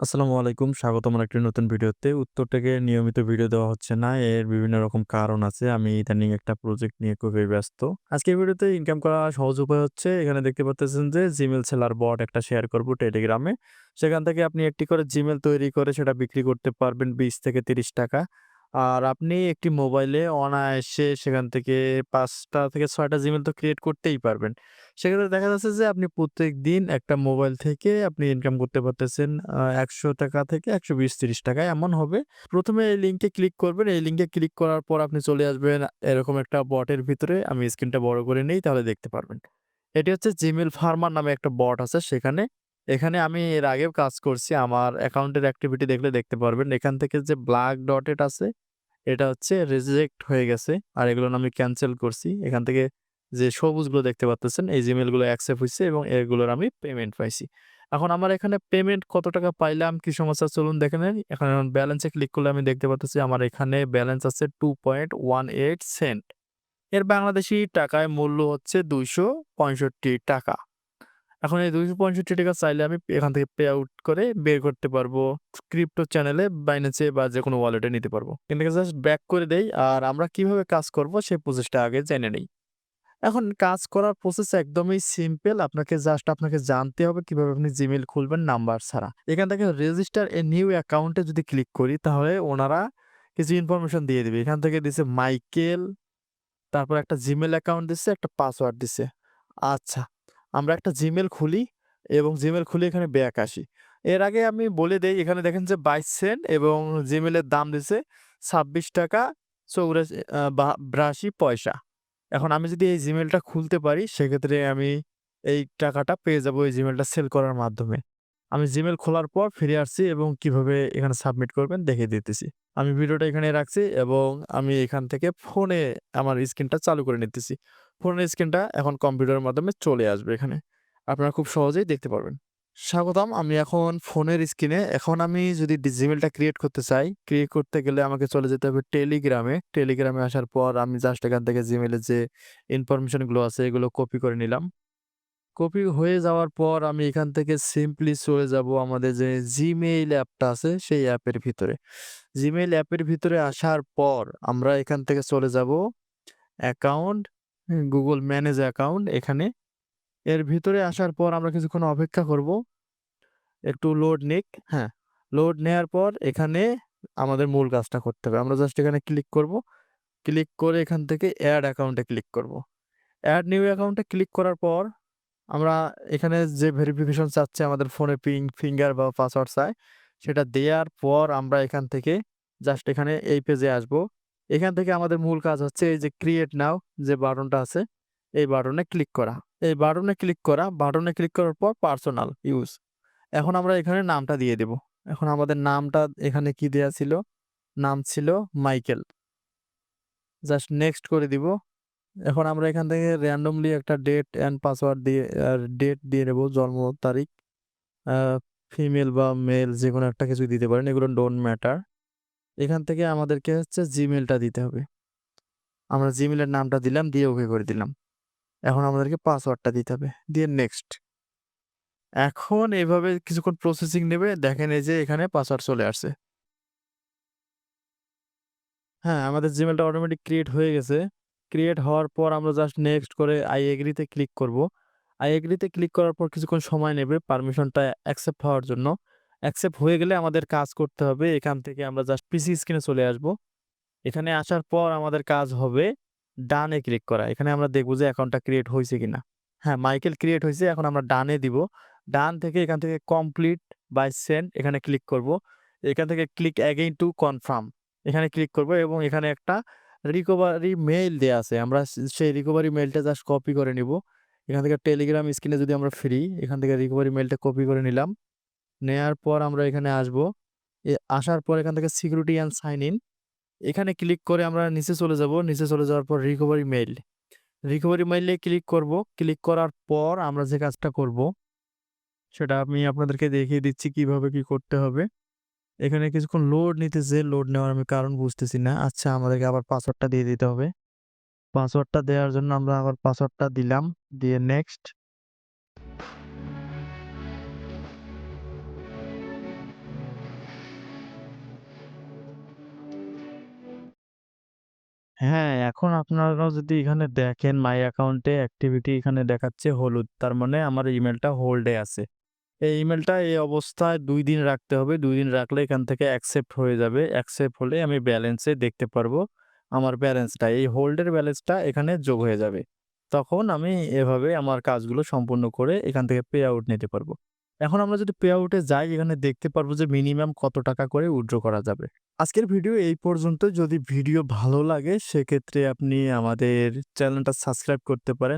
আসসালামু আলাইকুম। স্বাগতম আরেকটি নতুন ভিডিওতে। উত্তর থেকে নিয়মিত ভিডিও দেওয়া হচ্ছে না। এর বিভিন্ন রকম কারণ আছে। আমি ইদানিং একটা প্রজেক্ট নিয়ে খুবই ব্যস্ত। আজকের ভিডিওতে ইনকাম করা সহজ উপায় হচ্ছে এখানে দেখতে পারতেছেন যে Gmail সেলার বট একটা শেয়ার করব টেলিগ্রামে। সেখান থেকে আপনি একটি করে Gmail তৈরি করে সেটা বিক্রি করতে পারবেন ৳২০-৳৩০। আর আপনি একটি মোবাইলে অনায়াসে সেখান থেকে ৫ টা থেকে ৬ টা Gmail তো ক্রিয়েট করতেই পারবেন। সেক্ষেত্রে দেখা যাচ্ছে যে আপনি প্রত্যেকদিন একটা মোবাইল থেকে আপনি ইনকাম করতে পারতেছেন ৳১০০ থেকে ৳১২০-৳৩০ এমন হবে। ১ম এ এই লিঙ্কে ক্লিক করবেন। এই লিঙ্কে ক্লিক করার পর আপনি চলে আসবেন এরকম একটা বটের ভিতরে। আমি স্ক্রিনটা বড় করে নেই তাহলে দেখতে পারবেন। এটি হচ্ছে Gmail ফার্মার নামে একটা বট আছে সেখানে। এখানে আমি এর আগেও কাজ করছি। আমার অ্যাকাউন্টের অ্যাক্টিভিটি দেখলে দেখতে পারবেন। এখান থেকে যে ব্লাক ডটেড আছে এটা হচ্ছে রিজেক্ট হয়ে গেছে। আর এগুলো আমি ক্যানসেল করছি। এখান থেকে যে সবুজগুলো দেখতে পারতেছেন এই Gmail গুলো অ্যাকসেপ্ট হইছে এবং এগুলোর আমি পেমেন্ট পাইছি। এখন আমার এখানে পেমেন্ট কত টাকা পাইলাম, কি সমস্যা চলুন দেখে নেই। এখন ব্যালেন্সে ক্লিক করলে আমি দেখতে পারতেছি আমার এখানে ব্যালেন্স আছে 2.18 সেন্ট। এর বাংলাদেশী টাকায় মূল্য হচ্ছে ৳২৬৫ এখন এই ৳২৬৫ চাইলে আমি এখান থেকে পে আউট করে বের করতে পারবো। ক্রিপ্টো চ্যানেলে, বাইন্যান্সে বা যেকোনো ওয়ালেটে নিতে পারবো। এখান থেকে জাস্ট ব্যাক করে দেই। আর আমরা কিভাবে কাজ করব সেই প্রসেসটা আগে জেনে নেই। এখন কাজ করার প্রসেস একদমই সিম্পল। আপনাকে জানতে হবে কিভাবে আপনি Gmail খুলবেন নাম্বার ছাড়া। এখান থেকে রেজিস্টার এ নিউ অ্যাকাউন্ট এ যদি ক্লিক করি তাহলে ওনারা কিছু ইনফরমেশন দিয়ে দিবে। এখান থেকে দিছে মাইকেল, তারপর একটা Gmail অ্যাকাউন্ট দিছে, একটা পাসওয়ার্ড দিছে। আচ্ছা, আমরা একটা Gmail খুলি এবং Gmail খুলে এখানে ব্যাক আসি। এর আগে আমি বলে দেই এখানে দেখেন যে ২২ সেন্ট এবং Gmail এর দাম দিছে ৳২৬.৮৪ ৮২ পয়সা। এখন আমি যদি এই Gmail টা খুলতে পারি সেক্ষেত্রে আমি এই টাকাটা পেয়ে যাবো এই Gmail টা সেল করার মাধ্যমে। আমি Gmail খোলার পর ফিরে আসছি এবং কিভাবে এখানে সাবমিট করবেন দেখিয়ে দিতেছি। আমি ভিডিওটা এখানে রাখছি এবং আমি এখান থেকে ফোনে আমার স্ক্রিনটা চালু করে নিতেছি। ফোনের স্ক্রিনটা এখন কম্পিউটারের মাধ্যমে চলে আসবে এখানে। আপনারা খুব সহজেই দেখতে পারবেন। স্বাগতম। আমি এখন ফোনের স্ক্রিনে এখন আমি যদি Gmail টা ক্রিয়েট করতে চাই, ক্রিয়েট করতে গেলে আমাকে চলে যেতে হবে টেলিগ্রামে। টেলিগ্রামে আসার পর আমি জাস্ট এখান থেকে Gmail এর যে ইনফরমেশন গুলো আছে এগুলো কপি করে নিলাম। কপি হয়ে যাওয়ার পর আমি এখান থেকে সিম্পলি চলে যাবো আমাদের যে Gmail অ্যাপটা আছে সেই অ্যাপের ভিতরে। Gmail অ্যাপের ভিতরে আসার পর আমরা এখান থেকে চলে যাবো অ্যাকাউন্ট, Google ম্যানেজ অ্যাকাউন্ট এখানে। এর ভিতরে আসার পর আমরা কিছুক্ষণ অপেক্ষা করব। একটু লোড নিক। হ্যাঁ, লোড নেয়ার পর এখানে আমাদের মূল কাজটা করতে হবে। আমরা জাস্ট এখানে ক্লিক করব। ক্লিক করে এখান থেকে এড অ্যাকাউন্টে ক্লিক করব। এড নিউ অ্যাকাউন্টে ক্লিক করার পর আমরা এখানে যে ভেরিফিকেশন চাচ্ছে আমাদের ফোনে ফিঙ্গার বা পাসওয়ার্ড চায়, সেটা দেয়ার পর আমরা এখান থেকে জাস্ট এখানে এই পেজে আসবো। এখান থেকে আমাদের মূল কাজ হচ্ছে এই যে ক্রিয়েট নাও যে বাটনটা আছে, এই বাটনে ক্লিক করা। এই বাটনে ক্লিক করার পর পার্সোনাল ইউজ। এখন আমরা এখানে নামটা দিয়ে দেব। এখন আমাদের নামটা এখানে কি দেয়া ছিল? নাম ছিল মাইকেল। জাস্ট নেক্সট করে দিব। এখন আমরা এখান থেকে randomly একটা ডেট অ্যান্ড পাসওয়ার্ড দিয়ে ডেট দিয়ে নেব, জন্ম তারিখ। আ ফিমেল বা মেল যেকোনো একটা কিছু দিতে পারেন। এগুলো ডোন্ট ম্যাটার। এখান থেকে আমাদেরকে হচ্ছে Gmail টা দিতে হবে। আমরা Gmail এর নামটা দিলাম, দিয়ে ওকে করে দিলাম। এখন আমাদেরকে পাসওয়ার্ডটা দিতে হবে। দিয়ে নেক্সট। এখন এভাবে কিছুক্ষণ প্রসেসিং নেবে। দেখেন এই যে এখানে পাসওয়ার্ড চলে আসছে। হ্যাঁ, আমাদের Gmail টা অটোমেটিক ক্রিয়েট হয়ে গেছে। ক্রিয়েট হওয়ার পর আমরা জাস্ট নেক্সট করে I agree তে ক্লিক করব। I agree তে ক্লিক করার পর কিছুক্ষণ সময় নেবে পারমিশনটা অ্যাকসেপ্ট হওয়ার জন্য। অ্যাকসেপ্ট হয়ে গেলে আমাদের কাজ করতে হবে। এখান থেকে আমরা জাস্ট পিসি স্ক্রিনে চলে আসব। এখানে আসার পর আমাদের কাজ হবে ডানে ক্লিক করা। এখানে আমরা দেখব যে অ্যাকাউন্টটা ক্রিয়েট হইছে কিনা। হ্যাঁ, মাইকেল ক্রিয়েট হইছে। এখন আমরা ডানে দিব। ডান থেকে এখান থেকে কমপ্লিট বাই সেন্ড এখানে ক্লিক করব। এখান থেকে ক্লিক অ্যাগেইন টু কনফার্ম এখানে ক্লিক করব এবং এখানে একটা রিকভারি মেইল দেয়া আছে। আমরা সেই রিকভারি মেইলটা জাস্ট কপি করে নিব। এখান থেকে টেলিগ্রাম স্ক্রিনে যদি আমরা ফ্রি, এখান থেকে রিকভারি মেইলটা কপি করে নিলাম। নেয়ার পর আমরা এখানে আসব। আসার পর এখান থেকে সিকিউরিটি অ্যান্ড সাইন ইন এখানে ক্লিক করে আমরা নিচে চলে যাব। নিচে চলে যাওয়ার পর রিকভারি মেইল। রিকভারি মেইলে ক্লিক করব। ক্লিক করার পর আমরা যে কাজটা করব সেটা আমি আপনাদেরকে দেখিয়ে দিচ্ছি কিভাবে কি করতে হবে। এখানে কিছুক্ষণ লোড নিতেছে। লোড নেওয়ার আমি কারণ বুঝতেছি না। আচ্ছা, আমাদেরকে আবার পাসওয়ার্ডটা দিয়ে দিতে হবে। পাসওয়ার্ডটা দেওয়ার জন্য আমরা আবার পাসওয়ার্ডটা দিলাম। দিয়ে নেক্সট। হ্যাঁ, এখন আপনারা যদি এখানে দেখেন মাই অ্যাকাউন্টে অ্যাক্টিভিটি এখানে দেখাচ্ছে হলুদ। তার মানে আমার ইমেইলটা হোল্ডে আছে। এই ইমেইলটা এই অবস্থায় ২ দিন রাখতে হবে। ২ দিন রাখলে এখান থেকে অ্যাকসেপ্ট হয়ে যাবে। অ্যাকসেপ্ট হলে আমি ব্যালেন্সে দেখতে পারবো আমার ব্যালেন্সটা। এই হোল্ডের ব্যালেন্সটা এখানে যোগ হয়ে যাবে। তখন আমি এভাবে আমার কাজগুলো সম্পূর্ণ করে এখান থেকে পে আউট নিতে পারবো। এখন আমরা যদি পে আউটে যাই এখানে দেখতে পারবো যে মিনিমাম কত টাকা করে উইথড্র করা যাবে। আজকের ভিডিও এই পর্যন্ত। যদি ভিডিও ভালো লাগে সেক্ষেত্রে আপনি আমাদের চ্যানেলটা সাবস্ক্রাইব করতে পারেন।